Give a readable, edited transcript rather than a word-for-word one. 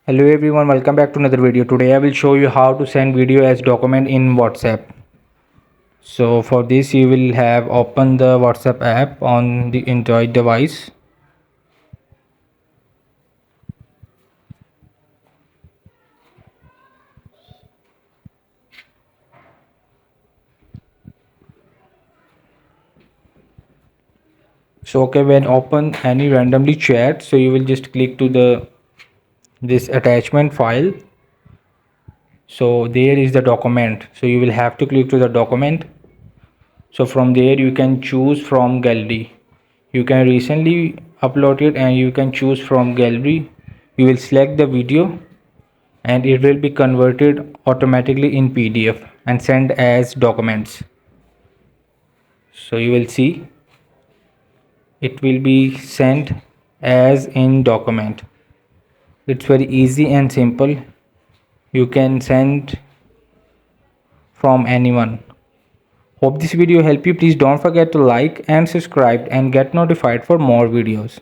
Hello everyone, welcome back to another video. Today I will show you how to send video as document in WhatsApp. So for this you will have open the WhatsApp app on the Android device. So okay, when open any randomly chat, so you will just click to this attachment file. So there is the document. So you will have to click to the document. So from there you can choose from gallery. You can recently upload it and you can choose from gallery. You will select the video and it will be converted automatically in PDF and sent as documents. So you will see it will be sent as in document. It's very easy and simple. You can send from anyone. Hope this video helped you. Please don't forget to like and subscribe and get notified for more videos.